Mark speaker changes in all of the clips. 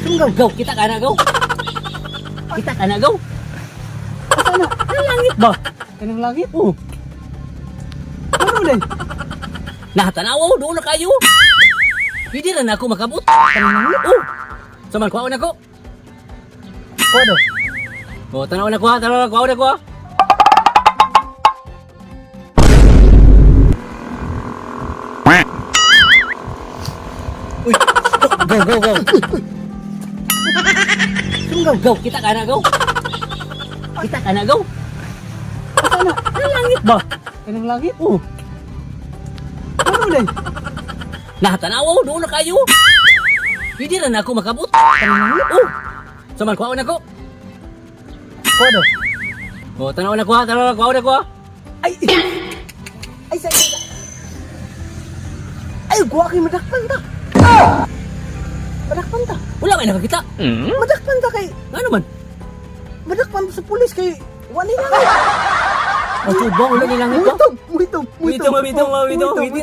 Speaker 1: Tunggal, go. Kita ka na, go. Kita ka na, go.
Speaker 2: Asa na?
Speaker 1: Ang langit ba?
Speaker 2: Kanang langit?
Speaker 1: Oh.
Speaker 2: Ano din?
Speaker 1: Nakatanaw, doon na kayo. Hindi na ako makabot.
Speaker 2: Kanang langit?
Speaker 1: Oh. Saman, kuha na ko.
Speaker 2: Kuwado.
Speaker 1: Oh, tanaw na ko ha, tanaw na kuha na ko ha. Uy, go, go, go. Tunggal, go. Kita ka na, go. Kita ka na, go.
Speaker 2: Asa na?
Speaker 1: Ang langit ba?
Speaker 2: Kanang langit?
Speaker 1: Oh.
Speaker 2: Ano din?
Speaker 1: Nakatanaw, doon na kayo. Hindi na ako makabot.
Speaker 2: Kanang langit?
Speaker 1: Oh. Saman, kuha na ko.
Speaker 2: Kuwado.
Speaker 1: Oh, tanaw na ko ha, tanaw na kuha na ko ha.
Speaker 2: Ay! Ay, sa ay, guwa kay madakpan ta. Madakpan ta.
Speaker 1: Wala may nakakita.
Speaker 2: Madakpan ta kay...
Speaker 1: Ano man?
Speaker 2: Madakpan sa pulis kay... Wali na.
Speaker 1: Oh, ba? Wala ni langit ba?
Speaker 2: Muhitog.
Speaker 1: Muhitog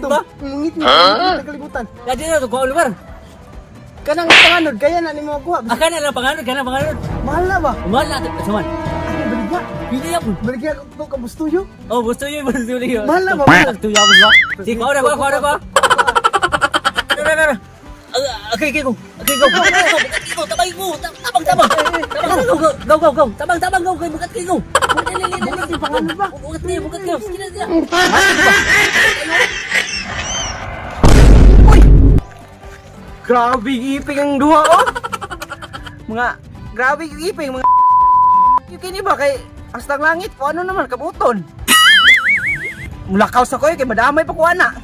Speaker 1: ba?
Speaker 2: Mungit na kalibutan.
Speaker 1: Dati na ito, kuha lugar.
Speaker 2: Kanang panganod, kaya na ni mga guwa.
Speaker 1: Aka na lang panganod, ka na panganod.
Speaker 2: Mahal na ba?
Speaker 1: Umahal na ito. Saman,
Speaker 2: Ay, baligya.
Speaker 1: pili ako.
Speaker 2: Baligya ko kabustuyo.
Speaker 1: Oh, gusto yun, gusto yun.
Speaker 2: Mahal na ba? Mahal.
Speaker 1: Tuyo ako ba? Sige, kuha na, kuha na. Tara. Okay, go. Tabang mo. Tabang. Go. Tabang, go. Bukat kayo, go.
Speaker 2: Bukat yung panganod ba?
Speaker 1: Bukat kayo. Sige na.
Speaker 2: Grabe iping ang duha oh. Mga grabe iping mga yung kini ba kay hastang langit ko ano naman kabuton. Mulakaw sa koy kay madamay pa ko ana.